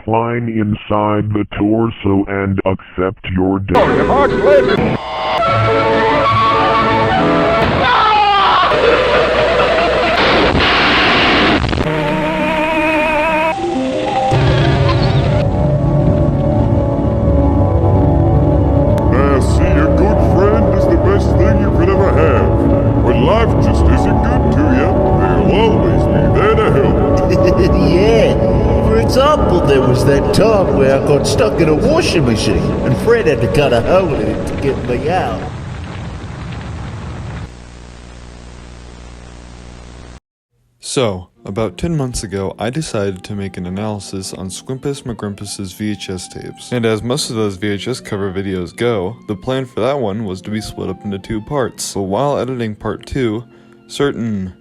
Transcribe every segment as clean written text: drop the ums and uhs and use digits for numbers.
Climb inside the torso and accept your death. See, a good friend is the best thing you could ever have. When life just isn't good to you, they'll always be there to help. Yeah. For example, there was that time where I got stuck in a washing machine and Fred had to cut a hole in it to get me out. So, about 10 months ago, I decided to make an analysis on Squimpus McGrimpus's VHS tapes. And as most of those VHS cover videos go, the plan for that one was to be split up into 2 parts. But while editing part 2, certain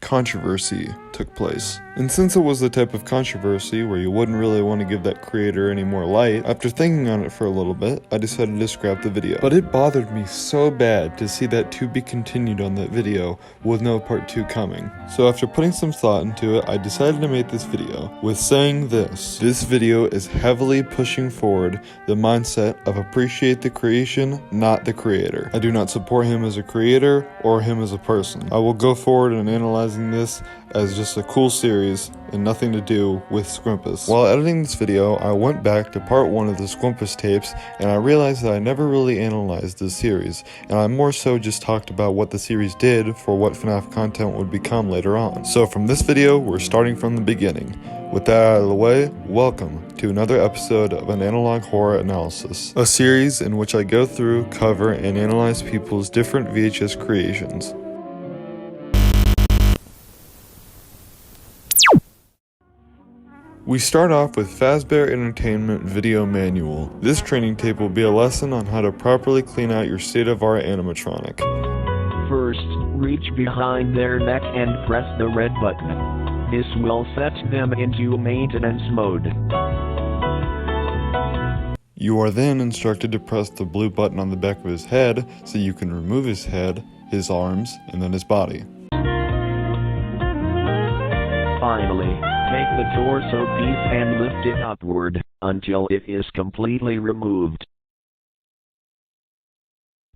controversy took place. And since it was the type of controversy where you wouldn't really want to give that creator any more light, after thinking on it for a little bit, I decided to scrap the video. But it bothered me so bad to see that to be continued on that video with no part 2 coming. So after putting some thought into it, I decided to make this video with saying this. This video is heavily pushing forward the mindset of appreciate the creation, not the creator. I do not support him as a creator or him as a person. I will go forward in analyzing this as just a cool series and nothing to do with Squimpus. While editing this video, I went back to part 1 of the Squimpus tapes and I realized that I never really analyzed this series, and I more so just talked about what the series did for what FNAF content would become later on. So from this video, we're starting from the beginning. With that out of the way, welcome to another episode of an Analog Horror Analysis, a series in which I go through, cover, and analyze people's different VHS creations. We start off with Fazbear Entertainment Video Manual. This training tape will be a lesson on how to properly clean out your state-of-art animatronic. First, reach behind their neck and press the red button. This will set them into maintenance mode. You are then instructed to press the blue button on the back of his head so you can remove his head, his arms, and then his body. Finally, take the torso piece and lift it upward until it is completely removed.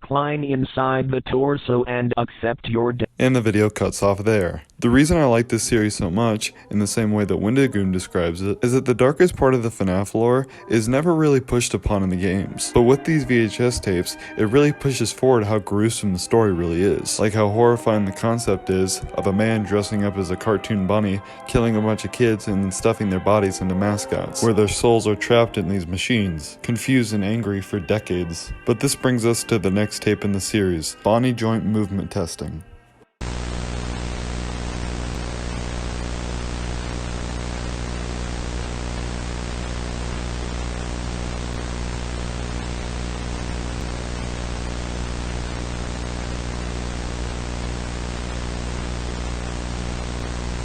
Climb inside the torso and accept your death. And the video cuts off there. The reason I like this series so much, in the same way that Wendigoon describes it, is that the darkest part of the FNAF lore is never really pushed upon in the games. But with these VHS tapes, it really pushes forward how gruesome the story really is. Like how horrifying the concept is of a man dressing up as a cartoon bunny, killing a bunch of kids and then stuffing their bodies into mascots, where their souls are trapped in these machines, confused and angry for decades. But this brings us to the next tape in the series, Bonnie Joint Movement Testing.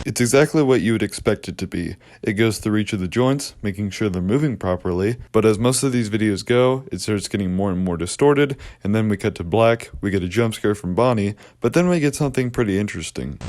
It's exactly what you would expect it to be. It goes through each of the joints, making sure they're moving properly, but as most of these videos go, it starts getting more and more distorted, and then we cut to black, we get a jump scare from Bonnie, but then we get something pretty interesting.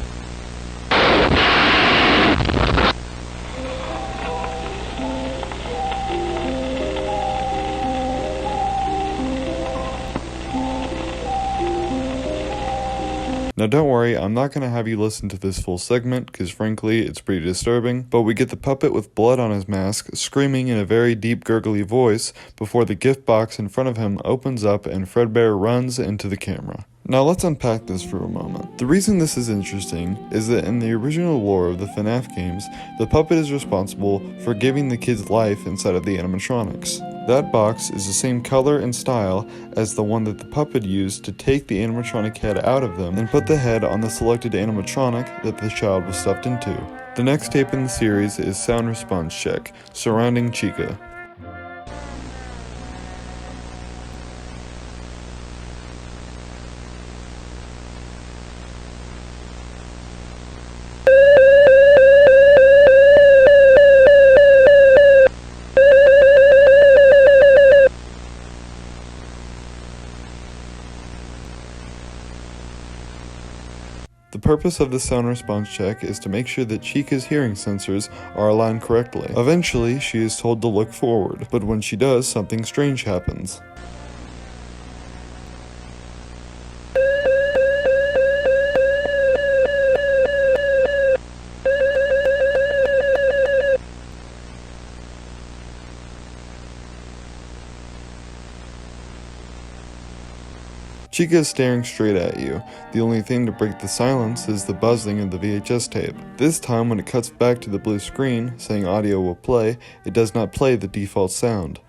Now don't worry, I'm not going to have you listen to this full segment, because frankly, it's pretty disturbing, but we get the puppet with blood on his mask, screaming in a very deep gurgly voice, before the gift box in front of him opens up and Fredbear runs into the camera. Now let's unpack this for a moment. The reason this is interesting is that in the original lore of the FNAF games, the puppet is responsible for giving the kids life inside of the animatronics. That box is the same color and style as the one that the puppet used to take the animatronic head out of them and put the head on the selected animatronic that the child was stuffed into. The next tape in the series is Sound Response Check, surrounding Chica. The purpose of the sound response check is to make sure that Chica's hearing sensors are aligned correctly. Eventually, she is told to look forward, but when she does, something strange happens. Chica is staring straight at you. The only thing to break the silence is the buzzing of the VHS tape. This time when it cuts back to the blue screen, saying audio will play, it does not play the default sound.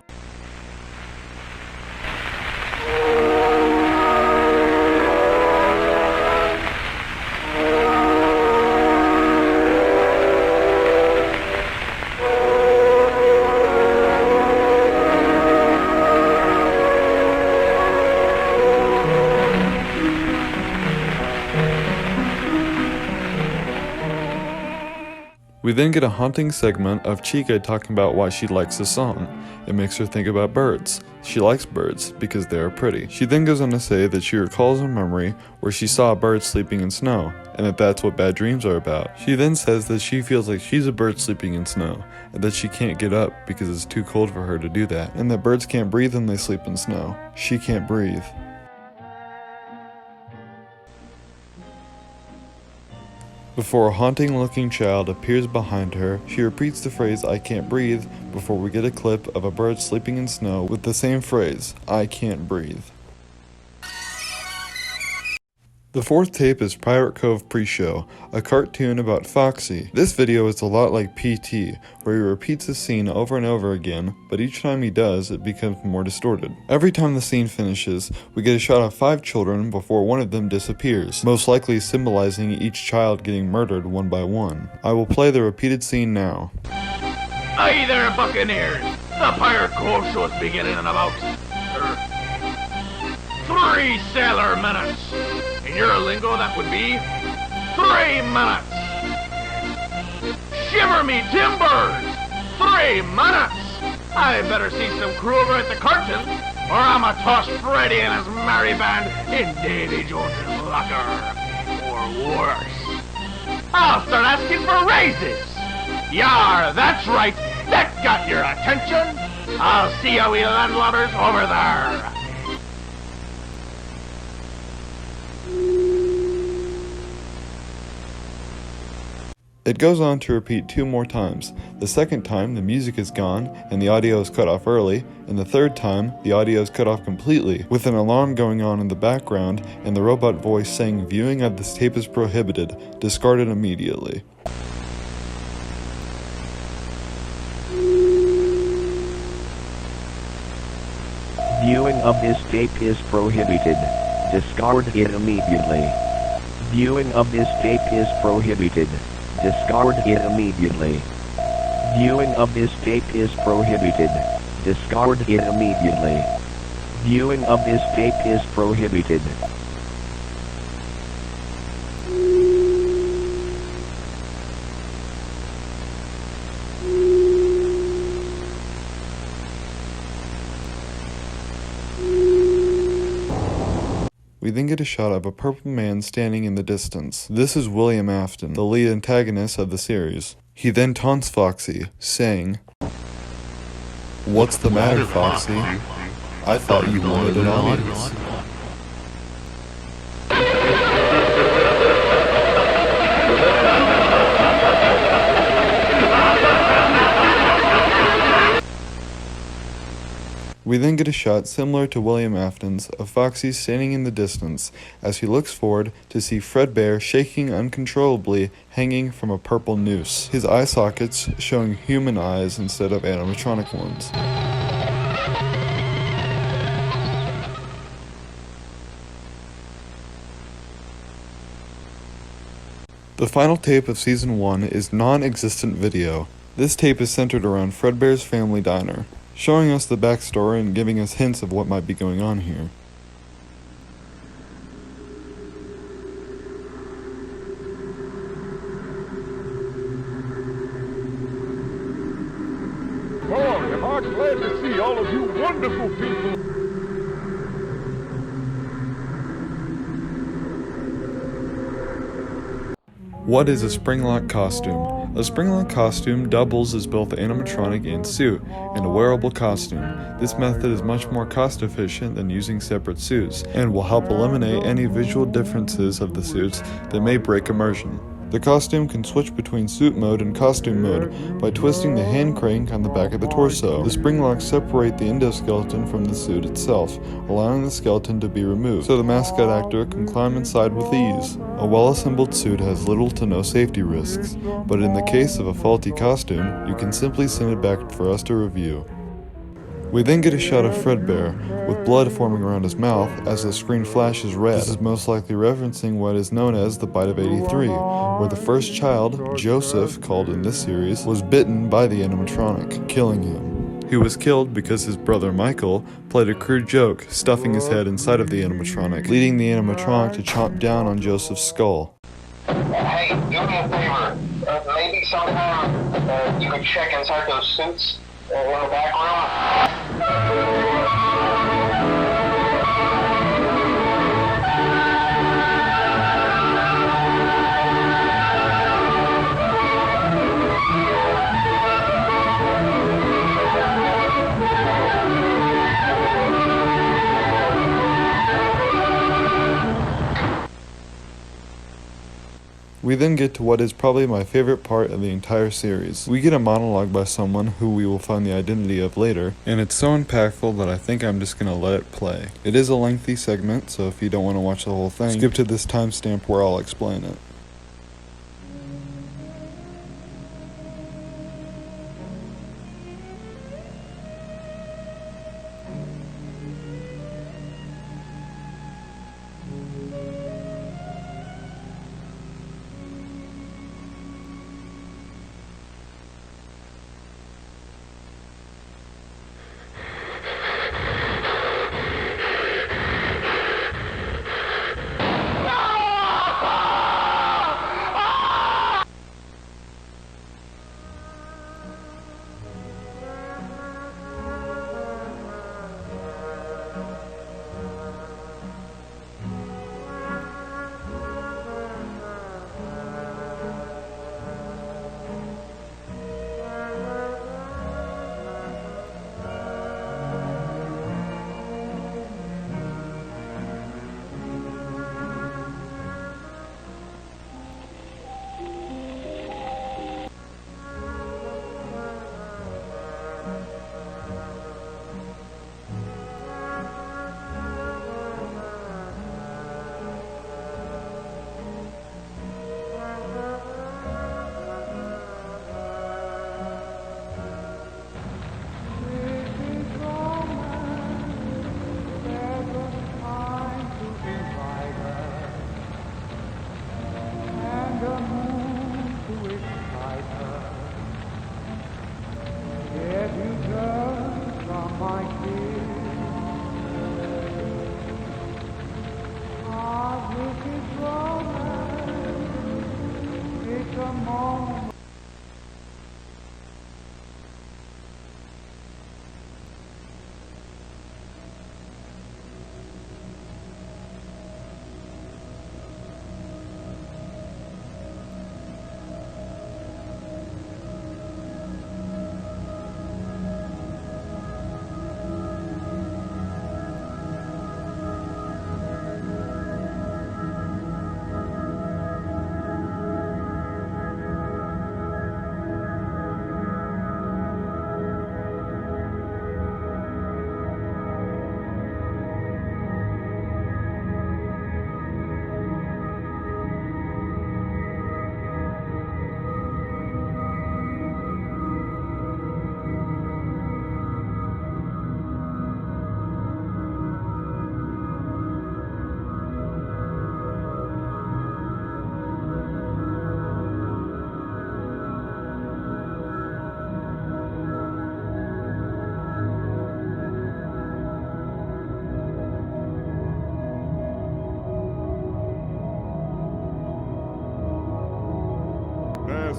We then get a haunting segment of Chica talking about why she likes the song. It makes her think about birds. She likes birds because they are pretty. She then goes on to say that she recalls a memory where she saw a bird sleeping in snow, and that that's what bad dreams are about. She then says that she feels like she's a bird sleeping in snow, and that she can't get up because it's too cold for her to do that, and that birds can't breathe when they sleep in snow. She can't breathe. Before a haunting-looking child appears behind her, she repeats the phrase, "I can't breathe," before we get a clip of a bird sleeping in snow with the same phrase, "I can't breathe." The fourth tape is Pirate Cove Pre-Show, a cartoon about Foxy. This video is a lot like PT, where he repeats the scene over and over again, but each time he does, it becomes more distorted. Every time the scene finishes, we get a shot of 5 children before one of them disappears, most likely symbolizing each child getting murdered one by one. I will play the repeated scene now. Hey there, Buccaneers! The Pirate Cove Show is beginning in about 3 sailor minutes. In your lingo, that would be 3 minutes. Shiver me timbers! 3 minutes! I better see some crew over at the curtain, or I'ma toss Freddy and his merry band in Davy Jones's locker. Or worse. I'll start asking for raises. Yar, that's right. That got your attention. I'll see you we landlubbers over there. It goes on to repeat 2 more times. The second time, the music is gone and the audio is cut off early, and the third time, the audio is cut off completely, with an alarm going on in the background and the robot voice saying viewing of this tape is prohibited, discarded immediately. Viewing of this tape is prohibited. Discard it immediately. Viewing of this tape is prohibited. Discard it immediately. Viewing of this tape is prohibited. Discard it immediately. Viewing of this tape is prohibited. We then get a shot of a purple man standing in the distance. This is William Afton, the lead antagonist of the series. He then taunts Foxy, saying, "What's the matter, Foxy? I thought you wanted an audience." We then get a shot similar to William Afton's of Foxy standing in the distance as he looks forward to see Fredbear shaking uncontrollably hanging from a purple noose, his eye sockets showing human eyes instead of animatronic ones. The final tape of Season 1 is non-existent video. This tape is centered around Fredbear's family diner, showing us the backstory and giving us hints of what might be going on here. Oh, am I glad to see all of you wonderful people. What is a spring-lock costume? A spring-lock costume doubles as both animatronic and suit, and a wearable costume. This method is much more cost-efficient than using separate suits, and will help eliminate any visual differences of the suits that may break immersion. The costume can switch between suit mode and costume mode by twisting the hand crank on the back of the torso. The spring locks separate the endoskeleton from the suit itself, allowing the skeleton to be removed, so the mascot actor can climb inside with ease. A well-assembled suit has little to no safety risks, but in the case of a faulty costume, you can simply send it back for us to review. We then get a shot of Fredbear, with blood forming around his mouth as the screen flashes red. This is most likely referencing what is known as the Bite of 83, where the first child, Joseph, called in this series, was bitten by the animatronic, killing him. He was killed because his brother Michael played a crude joke, stuffing his head inside of the animatronic, leading the animatronic to chomp down on Joseph's skull. Hey, do me a favor. Maybe sometime you could check inside those suits in the back room. We then get to what is probably my favorite part of the entire series. We get a monologue by someone who we will find the identity of later, and it's so impactful that I think I'm just gonna let it play. It is a lengthy segment, so if you don't want to watch the whole thing, skip to this timestamp where I'll explain it.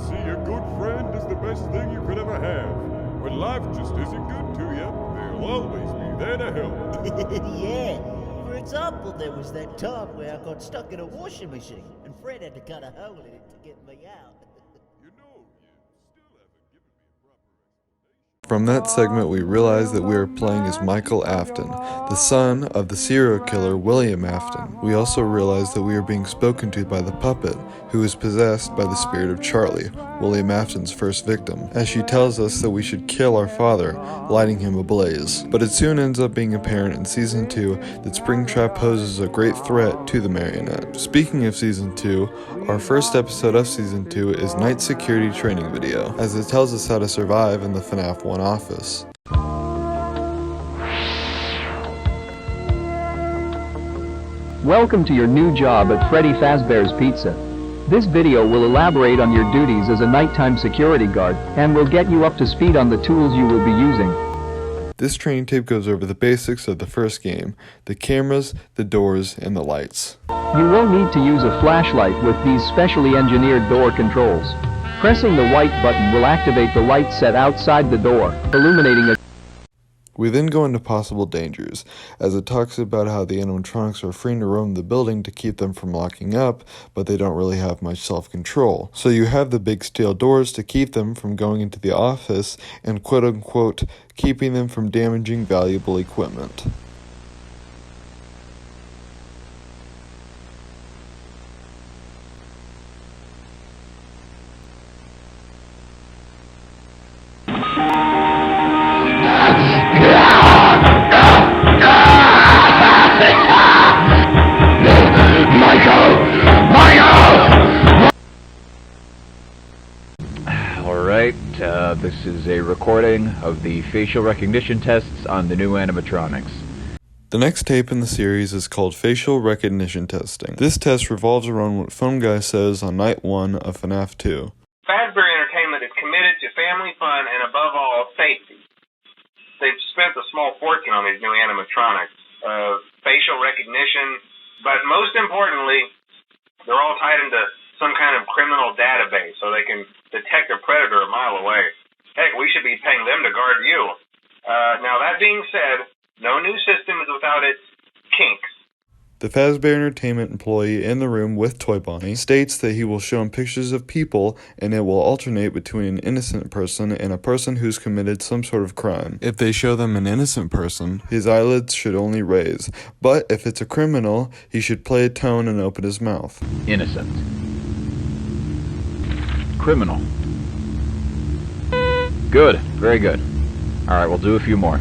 See, a good friend is the best thing you could ever have. When life just isn't good to you, they'll always be there to help. Yeah. For example, there was that time where I got stuck in a washing machine and Fred had to cut a hole in it to get me out. You know, you still haven't given me a proper explanation. From that segment, we realized that we were playing as Michael Afton, the son of the serial killer William Afton. We also realized that we were being spoken to by the puppet, who is possessed by the spirit of Charlie, William Afton's first victim, as she tells us that we should kill our father, lighting him ablaze. But it soon ends up being apparent in Season 2 that Springtrap poses a great threat to the marionette. Speaking of Season 2, our first episode of Season 2 is Night Security Training Video, as it tells us how to survive in the FNAF 1 office. Welcome to your new job at Freddy Fazbear's Pizza. This video will elaborate on your duties as a nighttime security guard and will get you up to speed on the tools you will be using. This training tape goes over the basics of the first game, the cameras, the doors, and the lights. You will need to use a flashlight with these specially engineered door controls. Pressing the white button will activate the light set outside the door, illuminating a We then go into possible dangers, as it talks about how the animatronics are free to roam the building to keep them from locking up, but they don't really have much self-control. So you have the big steel doors to keep them from going into the office and quote-unquote keeping them from damaging valuable equipment. This is a recording of the facial recognition tests on the new animatronics. The next tape in the series is called Facial Recognition Testing. This test revolves around what Phone Guy says on Night 1 of FNAF 2. Fazbear Entertainment is committed to family fun and, above all, safety. They've spent a small fortune on these new animatronics, facial recognition, but most importantly, they're all tied into some kind of criminal database so they can detect a predator a mile away. Heck, we should be paying them to guard you. Now, that being said, no new system is without its kinks. The Fazbear Entertainment employee in the room with Toy Bonnie states that he will show him pictures of people and it will alternate between an innocent person and a person who's committed some sort of crime. If they show them an innocent person, his eyelids should only raise, but if it's a criminal, he should play a tone and open his mouth. Innocent. Criminal. Good. Very good. Alright, we'll do a few more.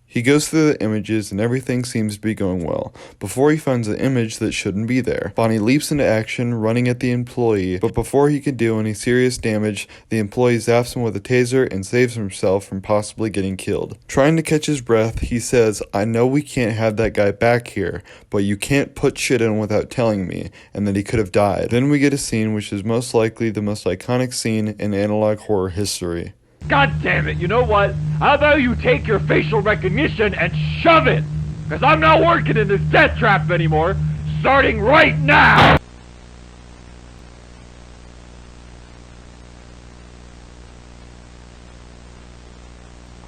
He goes through the images and everything seems to be going well, before he finds an image that shouldn't be there. Bonnie leaps into action, running at the employee, but before he can do any serious damage, the employee zaps him with a taser and saves himself from possibly getting killed. Trying to catch his breath, he says, "I know we can't have that guy back here, but you can't put shit in without telling me," and that he could have died. Then we get a scene which is most likely the most iconic scene in analog horror history. God damn it, you know what? How about you take your facial recognition and shove it? Because I'm not working in this death trap anymore, starting right now!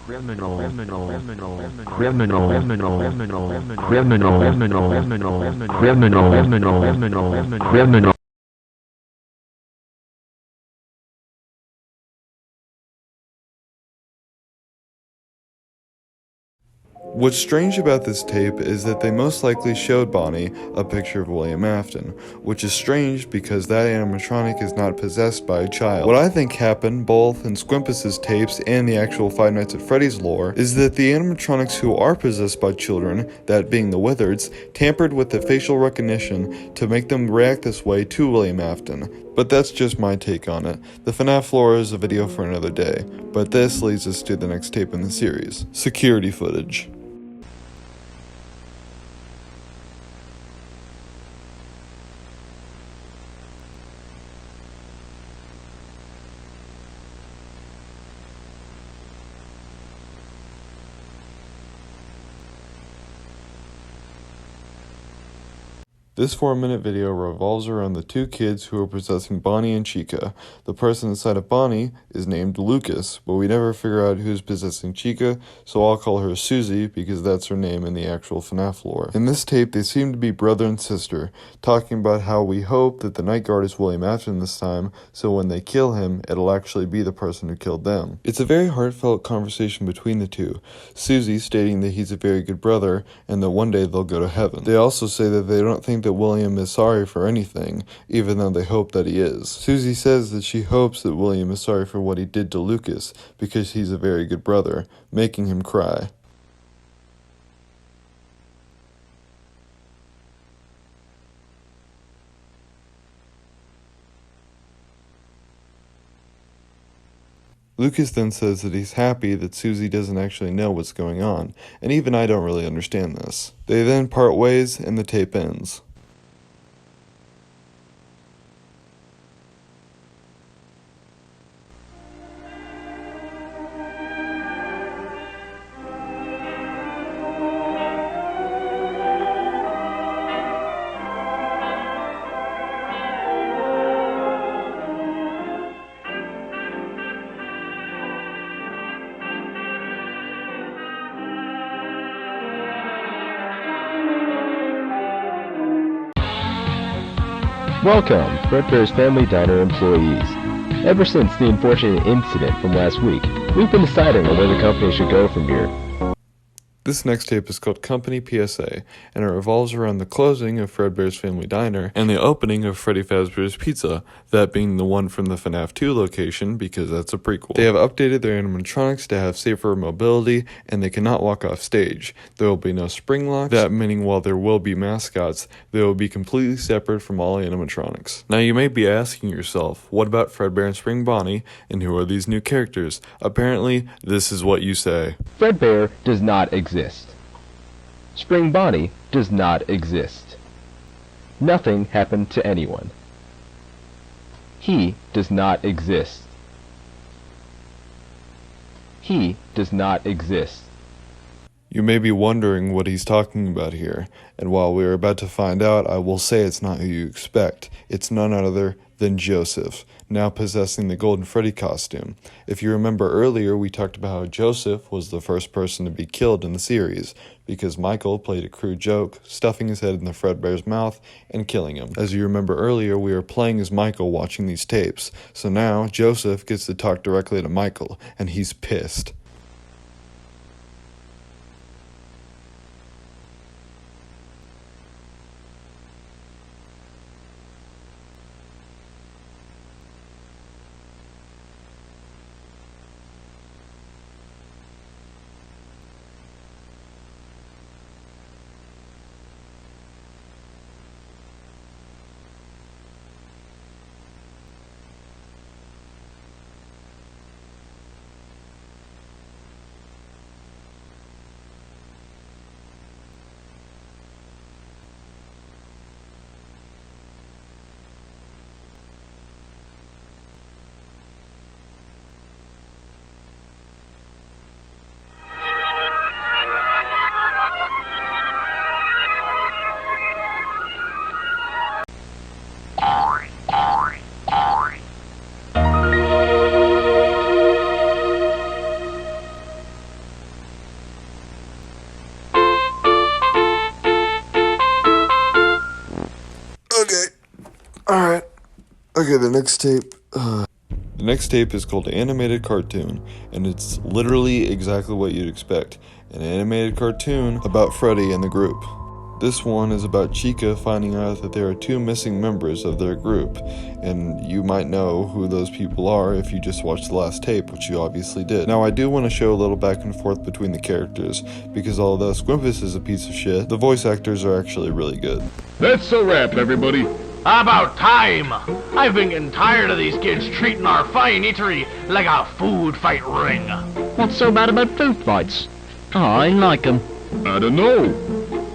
Criminal, criminal, criminal, criminal, criminal, criminal, criminal, criminal, criminal, criminal, criminal, criminal, criminal. What's strange about this tape is that they most likely showed Bonnie a picture of William Afton, which is strange because that animatronic is not possessed by a child. What I think happened, both in Squimpus's tapes and the actual Five Nights at Freddy's lore, is that the animatronics who are possessed by children, that being the Wizards, tampered with the facial recognition to make them react this way to William Afton. But that's just my take on it. The FNAF lore is a video for another day, but this leads us to the next tape in the series, security footage. This 4-minute video revolves around the two kids who are possessing Bonnie and Chica. The person inside of Bonnie is named Lucas, but we never figure out who's possessing Chica, so I'll call her Susie because that's her name in the actual FNAF lore. In this tape, they seem to be brother and sister, talking about how we hope that the night guard is William Afton this time, so when they kill him, it'll actually be the person who killed them. It's a very heartfelt conversation between the two, Susie stating that he's a very good brother and that one day they'll go to heaven. They also say that they don't think that William is sorry for anything, even though they hope that he is. Susie says that she hopes that William is sorry for what he did to Lucas, because he's a very good brother, making him cry. Lucas then says that he's happy that Susie doesn't actually know what's going on, and even I don't really understand this. They then part ways and the tape ends. Welcome, Fredbear's Family Diner employees. Ever since the unfortunate incident from last week, we've been deciding on where the company should go from here. This next tape is called Company PSA, and it revolves around the closing of Fredbear's Family Diner and the opening of Freddy Fazbear's Pizza, that being the one from the FNAF 2 location because that's a prequel. They have updated their animatronics to have safer mobility, and they cannot walk off stage. There will be no spring locks, that meaning while there will be mascots, they will be completely separate from all animatronics. Now you may be asking yourself, what about Fredbear and Spring Bonnie, and who are these new characters? Apparently, this is what you say. Fredbear does not exist. Spring Bonnie does not exist. Nothing happened to anyone. He does not exist. He does not exist. You may be wondering what he's talking about here, and while we are about to find out, I will say it's not who you expect. It's none other than Joseph, now possessing the Golden Freddy costume. If you remember earlier, we talked about how Joseph was the first person to be killed in the series, because Michael played a crude joke, stuffing his head in the Fredbear's mouth and killing him. As you remember earlier, we were playing as Michael watching these tapes, so now Joseph gets to talk directly to Michael, and he's pissed. Alright. Okay, the next tape. The next tape is called Animated Cartoon, and it's literally exactly what you'd expect. An animated cartoon about Freddy and the group. This one is about Chica finding out that there are two missing members of their group, and you might know who those people are if you just watched the last tape, which you obviously did. Now I do want to show a little back and forth between the characters, because although Squimpus is a piece of shit, the voice actors are actually really good. That's a wrap, everybody. About time! I've been getting tired of these kids treating our fine eatery like a food fight ring. What's so bad about food fights? I like them. I don't know.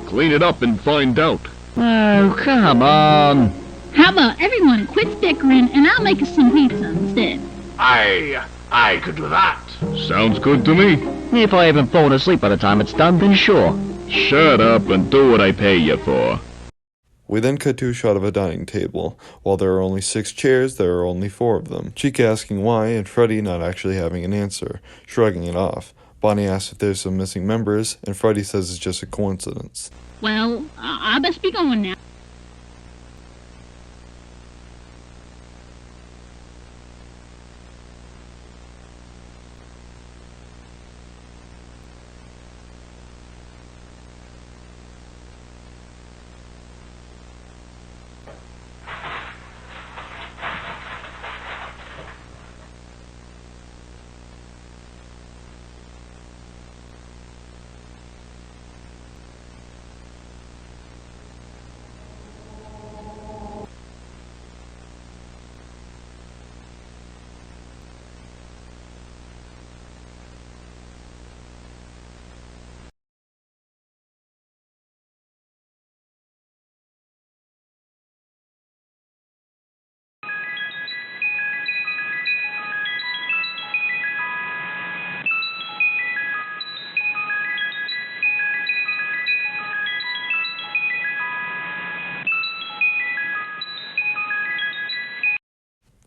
Clean it up and find out. Oh, come on. How about everyone quits bickering and I'll make us some pizza instead? I could do that. Sounds good to me. If I haven't fallen asleep by the time it's done, then sure. Shut up and do what I pay you for. We then cut to a shot of a dining table. While there are only 6 chairs, there are only 4 of them. Chica asking why, and Freddy not actually having an answer, shrugging it off. Bonnie asks if there's some missing members, and Freddy says it's just a coincidence. Well, I best be going now.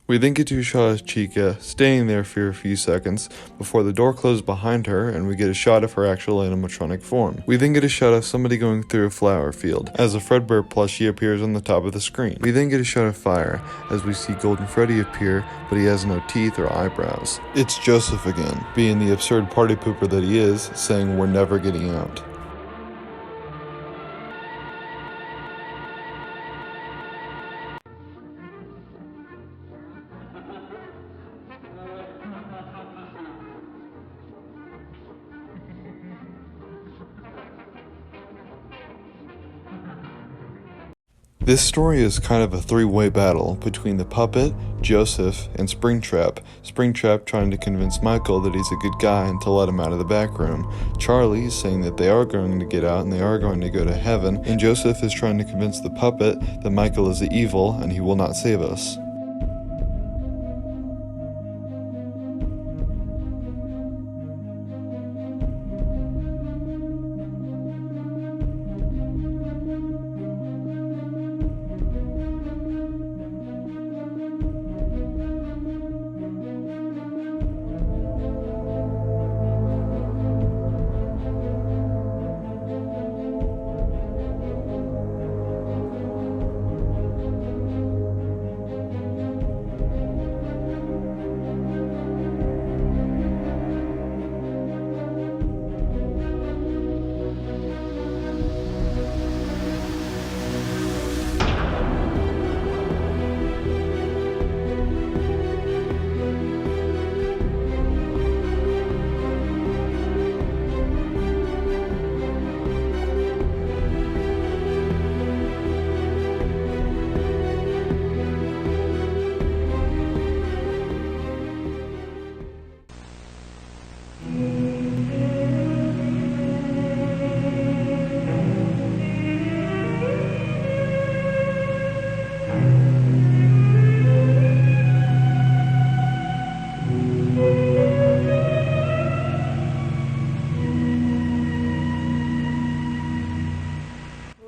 We then get to a shot of Chica staying there for a few seconds before the door closes behind her, and we get a shot of her actual animatronic form. We then get a shot of somebody going through a flower field as a Fredbear plushie appears on the top of the screen. We then get a shot of fire as we see Golden Freddy appear, but he has no teeth or eyebrows. It's Joseph again, being the absurd party pooper that he is, saying we're never getting out. This story is kind of a 3-way battle between the puppet, Joseph, and Springtrap. Springtrap trying to convince Michael that he's a good guy and to let him out of the back room. Charlie is saying that they are going to get out and they are going to go to heaven, and Joseph is trying to convince the puppet that Michael is evil and he will not save us.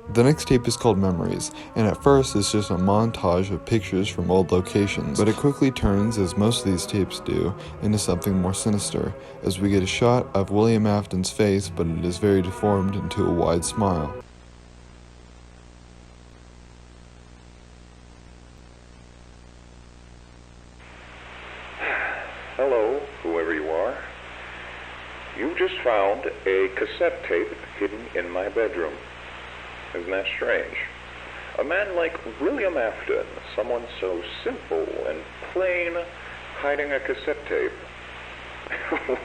The next tape is called Memories, and at first it's just a montage of pictures from old locations, but it quickly turns, as most of these tapes do, into something more sinister, as we get a shot of William Afton's face, but it is very deformed into a wide smile. Hello, whoever you are. You've just found a cassette tape hidden in my bedroom. Isn't that strange? A man like William Afton, someone so simple and plain, hiding a cassette tape.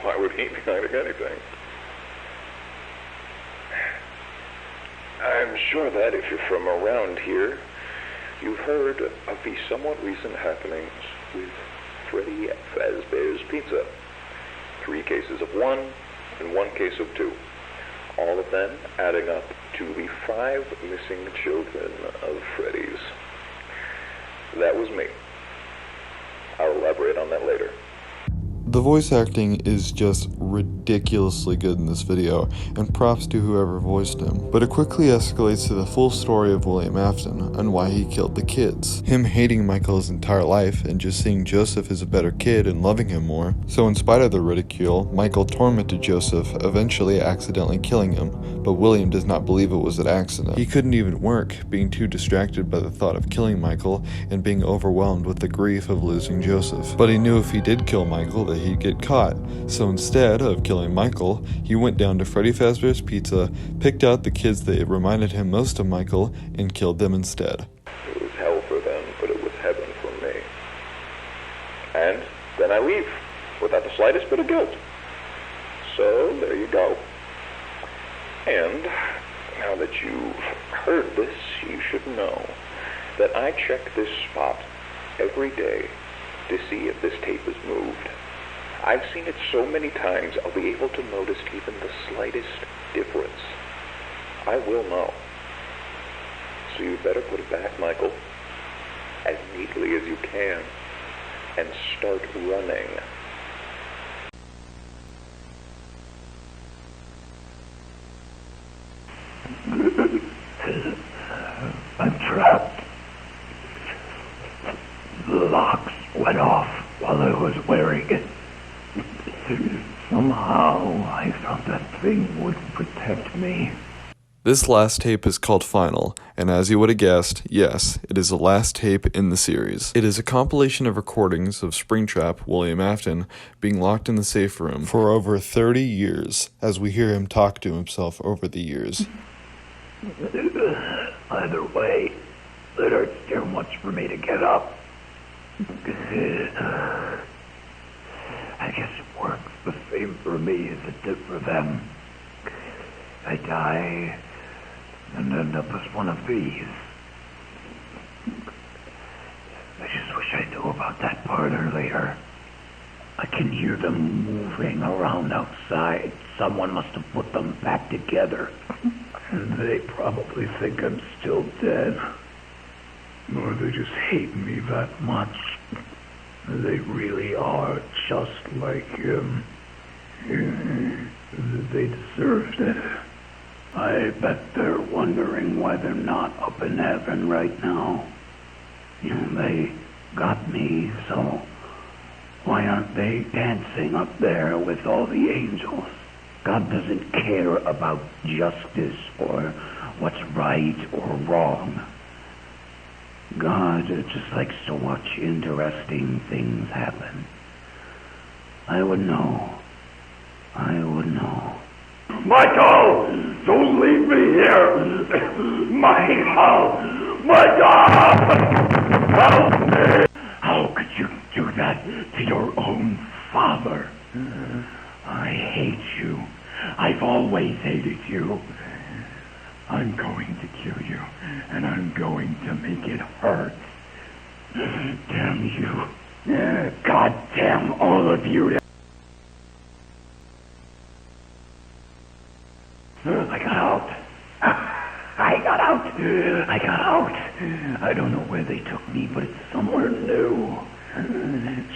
Why would he be hiding anything? I'm sure that if you're from around here, you've heard of the somewhat recent happenings with Freddy Fazbear's Pizza. 3 cases of 1 and 1 case of 2. All of them adding up to the 5 missing children of Freddy's. That was me. I'll elaborate on that later. The voice acting is just ridiculous. ridiculously good in this video, and props to whoever voiced him. But it quickly escalates to the full story of William Afton and why he killed the kids. Him hating Michael his entire life and just seeing Joseph as a better kid and loving him more. So in spite of the ridicule, Michael tormented Joseph, eventually accidentally killing him, but William does not believe it was an accident. He couldn't even work, being too distracted by the thought of killing Michael and being overwhelmed with the grief of losing Joseph. But he knew if he did kill Michael that he'd get caught, so instead of killing Michael, he went down to Freddy Fazbear's Pizza, picked out the kids that reminded him most of Michael, and killed them instead. It was hell for them, but it was heaven for me. And then I leave, without the slightest bit of guilt. So, there you go. And now that you've heard this, you should know that I check this spot every day to see if this tape is moved. I've seen it so many times, I'll be able to notice even the slightest difference. I will know. So you better put it back, Michael, as neatly as you can, and start running. I'm trapped. The locks went off while I was wearing it. Somehow I thought that thing would protect me. This last tape is called Final, and as you would have guessed, yes, it is the last tape in the series. It is a compilation of recordings of Springtrap, William Afton, being locked in the safe room for over 30 years, as we hear him talk to himself over the years. Either way, it hurts too much for me to get up. I guess it works the same for me as it did for them. I die and end up as one of these. I just wish I knew about that part earlier. I can hear them moving around outside. Someone must have put them back together. And they probably think I'm still dead. Or they just hate me that much. They really are just like him. They deserved it. I bet they're wondering why they're not up in heaven right now. They got me, so why aren't they dancing up there with all the angels? God doesn't care about justice or what's right or wrong. God just likes to watch interesting things happen. I would know. I would know. Michael! Don't leave me here! Michael! Michael! Help me! How could you do that to your own father? I hate you. I've always hated you. I'm going to kill you, and I'm going to make it hurt. Damn you. God damn all of you. I got out. I got out. I got out. I don't know where they took me, but it's somewhere new.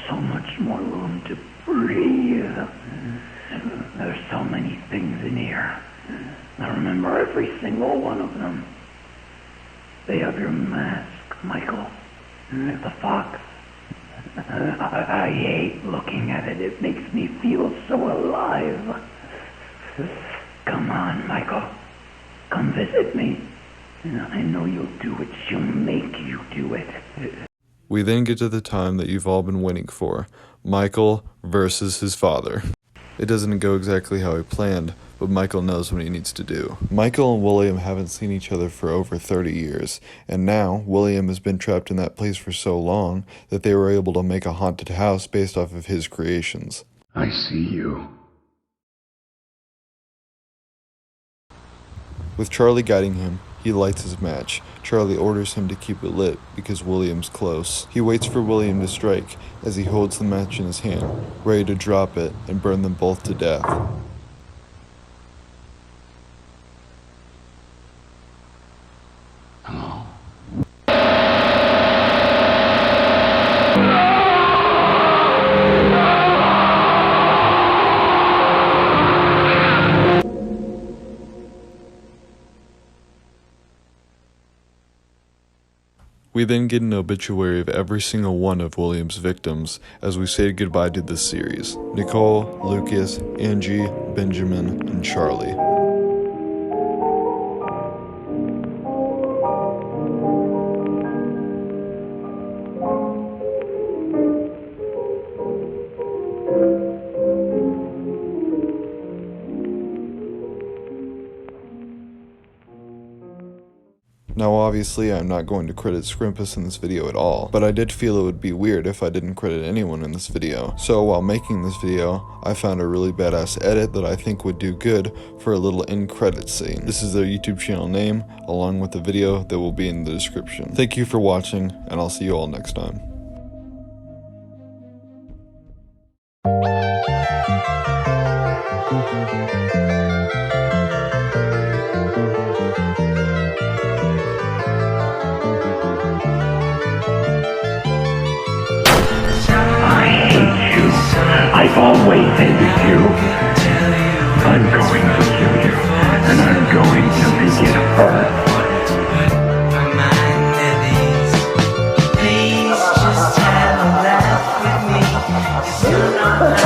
So much more room to breathe. There's so many things in here. I remember every single one of them. They have your mask, Michael. The fox. I hate looking at it. It makes me feel so alive. Come on, Michael. Come visit me. I know you'll do it. She'll make you do it. We then get to the time that you've all been waiting for. Michael versus his father. It doesn't go exactly how he planned, but Michael knows what he needs to do. Michael and William haven't seen each other for over 30 years, and now William has been trapped in that place for so long that they were able to make a haunted house based off of his creations. I see you. With Charlie guiding him, he lights his match. Charlie orders him to keep it lit because William's close. He waits for William to strike as he holds the match in his hand, ready to drop it and burn them both to death. Hello? We then get an obituary of every single one of William's victims as we say goodbye to this series. Nicole, Lucas, Angie, Benjamin, and Charlie. Now obviously I'm not going to credit Scrimpus in this video at all, but I did feel it would be weird if I didn't credit anyone in this video. So while making this video, I found a really badass edit that I think would do good for a little end credit scene. This is their YouTube channel name, along with the video that will be in the description. Thank you for watching, and I'll see you all next time. I've always hated you. I'm going to kill you, and I'm going to make it hurt. Please just have a laugh with me.